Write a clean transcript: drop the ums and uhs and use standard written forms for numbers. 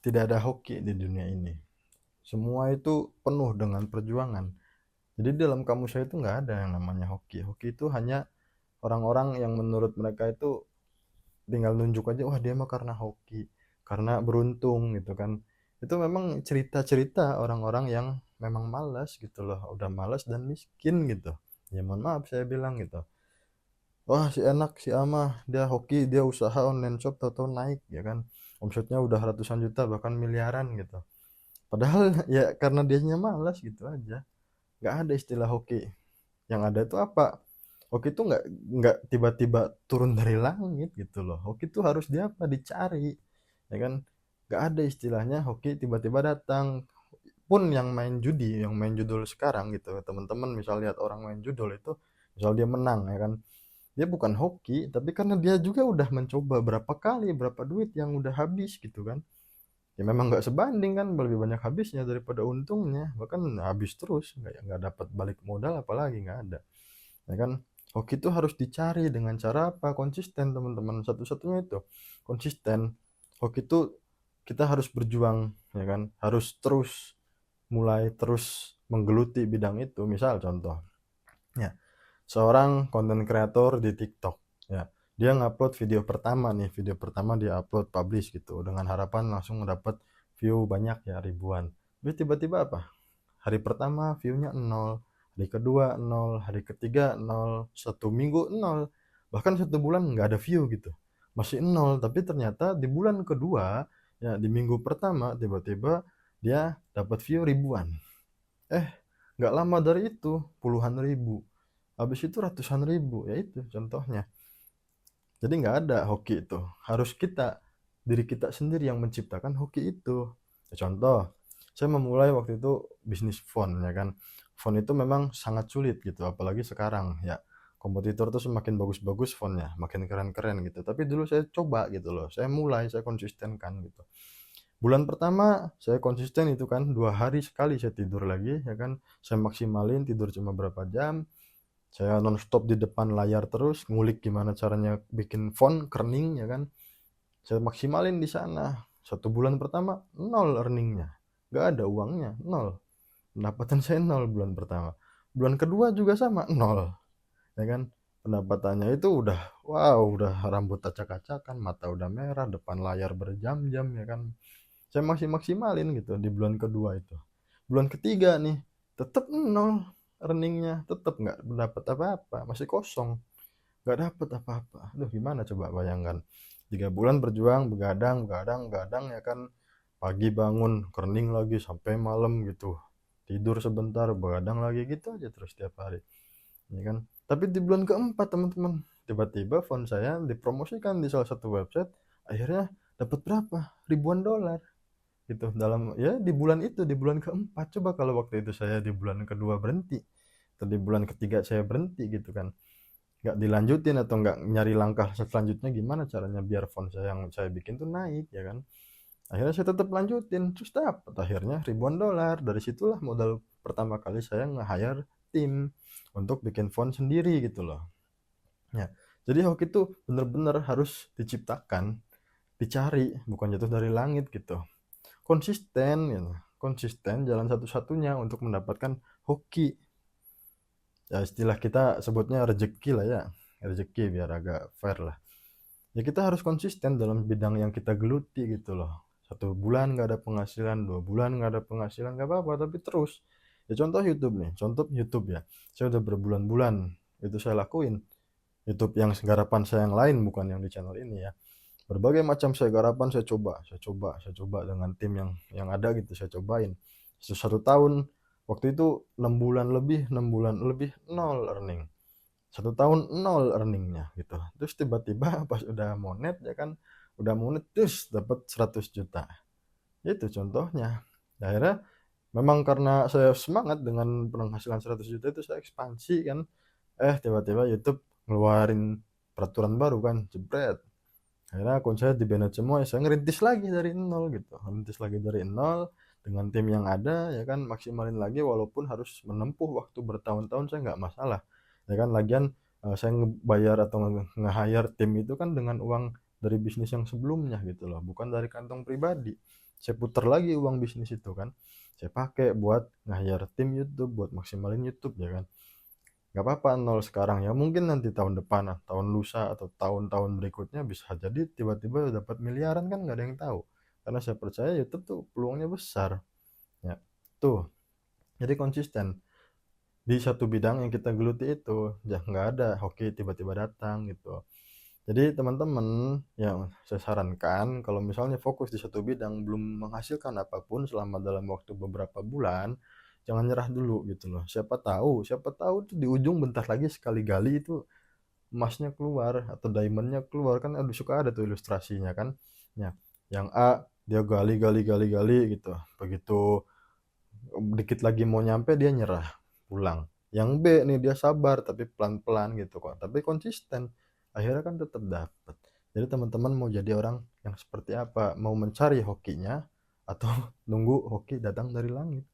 tidak ada hoki di dunia ini. Semua itu penuh dengan perjuangan. Jadi dalam kamus saya itu nggak ada yang namanya hoki. Hoki itu hanya orang-orang yang menurut mereka itu tinggal nunjuk aja, wah dia mah karena hoki, karena beruntung gitu kan. Itu memang cerita-cerita orang-orang yang memang malas gitu loh, udah malas dan miskin gitu. Ya mohon maaf saya bilang gitu. Wah si enak si Ama, dia hoki, dia usaha online shop, tahu-tahu naik ya kan. Omsetnya udah ratusan juta bahkan miliaran gitu. Padahal ya karena dianya malas gitu aja. Nggak ada istilah hoki. Yang ada itu apa? Hoki itu nggak tiba-tiba turun dari langit gitu loh. Hoki itu harus dia apa? Dicari, ya kan? Nggak ada istilahnya hoki tiba-tiba datang. Pun yang main judi, yang main judul sekarang gitu, teman-teman misal lihat orang main judul itu, misal dia menang ya kan, dia bukan hoki, tapi karena dia juga udah mencoba berapa kali, berapa duit yang udah habis gitu kan. Ya memang nggak sebanding kan, lebih banyak habisnya daripada untungnya, bahkan habis terus, nggak dapat balik modal apalagi nggak ada. Ya kan, hoki itu harus dicari dengan cara apa? Konsisten teman-teman, satu-satunya itu konsisten. Hoki itu kita harus berjuang, ya kan, harus terus mulai terus menggeluti bidang itu. Misal contoh ya, seorang konten kreator di TikTok ya, dia ngupload video pertama nih, video pertama dia upload publish gitu dengan harapan langsung dapat view banyak ya, ribuan. Tapi tiba-tiba apa, hari pertama view-nya nol, hari kedua nol, hari ketiga nol, satu minggu nol, bahkan satu bulan nggak ada view gitu, masih nol. Tapi ternyata di bulan kedua ya, di minggu pertama tiba-tiba dia dapat view ribuan. eh nggak lama dari itu puluhan ribu, habis itu ratusan ribu. Ya itu contohnya. Jadi nggak ada hoki itu, harus kita, diri kita sendiri yang menciptakan hoki itu. Ya, contoh, saya memulai waktu itu bisnis font ya kan. Font itu memang sangat sulit gitu, apalagi sekarang ya. Kompetitor tuh semakin bagus-bagus fontnya, makin keren-keren gitu. Tapi dulu saya coba gitu loh, saya mulai, saya konsistenkan gitu. Bulan pertama saya konsisten itu kan, 2 hari sekali saya tidur lagi ya kan. Saya maksimalin tidur cuma berapa jam, saya nonstop di depan layar terus ngulik gimana caranya bikin font kerning ya kan. Saya maksimalin di sana. 1 bulan pertama nol earningnya, nggak ada uangnya, nol. Pendapatan saya nol bulan pertama. Bulan kedua juga sama, nol ya kan. Pendapatannya itu udah wow, udah rambut acak-acakan, mata udah merah, depan layar berjam-jam ya kan. Saya masih maksimalin gitu di bulan kedua itu. Bulan ketiga nih tetap nol earningnya, tetap nggak dapat apa-apa, masih kosong, nggak dapat apa-apa. Aduh gimana coba bayangkan, 3 bulan berjuang, begadang begadang begadang ya kan, pagi bangun kening lagi sampai malam gitu, tidur sebentar begadang lagi gitu aja terus tiap hari ya kan. Tapi di bulan keempat teman-teman, tiba-tiba font saya dipromosikan di salah satu website, akhirnya dapat berapa, ribuan dolar gitu dalam ya di bulan itu, di bulan keempat. Coba kalau waktu itu saya di bulan kedua berhenti atau di bulan ketiga saya berhenti gitu kan, nggak dilanjutin atau nggak nyari langkah selanjutnya gimana caranya biar font saya yang saya bikin tuh naik ya kan. Akhirnya saya tetap lanjutin, terus dapat akhirnya ribuan dolar. Dari situlah modal pertama kali saya nge-hire tim untuk bikin font sendiri gitu loh ya. Jadi hoki itu bener-bener harus diciptakan, dicari, bukan jatuh dari langit gitu. Konsisten gitu. Konsisten jalan satu-satunya untuk mendapatkan hoki. Ya istilah kita sebutnya rezeki lah ya, rezeki biar agak fair lah. Ya kita harus konsisten dalam bidang yang kita geluti gitu loh. 1 bulan nggak ada penghasilan, 2 bulan nggak ada penghasilan, nggak apa-apa, tapi terus. Ya contoh YouTube nih, contoh YouTube ya, saya udah berbulan-bulan itu saya lakuin. YouTube yang garapan saya yang lain, bukan yang di channel ini ya. Berbagai macam saya garapan, saya coba dengan tim yang ada gitu, saya cobain 1 tahun. Waktu itu 6 bulan lebih nol earning, 1 tahun nol earningnya gitu. Terus tiba-tiba pas udah monet ya kan, udah monet terus dapat 100 juta. Itu contohnya. Akhirnya memang karena saya semangat dengan penghasilan 100 juta itu, saya ekspansi kan. Tiba-tiba YouTube ngeluarin peraturan baru kan, jebret. Akhirnya akun saya di-banned semua, ya saya ngerintis lagi dari nol gitu, ngerintis lagi dari nol dengan tim yang ada ya kan, maksimalin lagi walaupun harus menempuh waktu bertahun-tahun, saya nggak masalah ya kan. Lagian saya ngebayar atau nge-hire tim itu kan dengan uang dari bisnis yang sebelumnya gitu loh, bukan dari kantong pribadi. saya putar lagi uang bisnis itu kan, saya pakai buat nge-hire tim YouTube, buat maksimalin YouTube ya kan. Nggak apa-apa nol sekarang ya, mungkin nanti tahun depan, tahun lusa atau tahun-tahun berikutnya bisa jadi tiba-tiba dapat miliaran kan nggak ada yang tahu. Karena saya percaya YouTube tuh peluangnya besar. Ya, tuh. Jadi konsisten di satu bidang yang kita geluti itu, ya nggak ada hoki tiba-tiba datang gitu. Jadi teman-teman, yang saya sarankan kalau misalnya fokus di satu bidang belum menghasilkan apapun selama dalam waktu beberapa bulan, jangan nyerah dulu gitu loh. Siapa tahu tuh di ujung bentar lagi sekali gali itu emasnya keluar atau diamondnya keluar kan, aduh suka ada tuh ilustrasinya kan. Ya, yang A dia gali gali gali gali gitu. Begitu dikit lagi mau nyampe dia nyerah, pulang. Yang B nih dia sabar tapi pelan-pelan gitu kok, tapi konsisten, akhirnya kan tetap dapat. Jadi teman-teman mau jadi orang yang seperti apa, mau mencari hokinya atau nunggu hoki datang dari langit?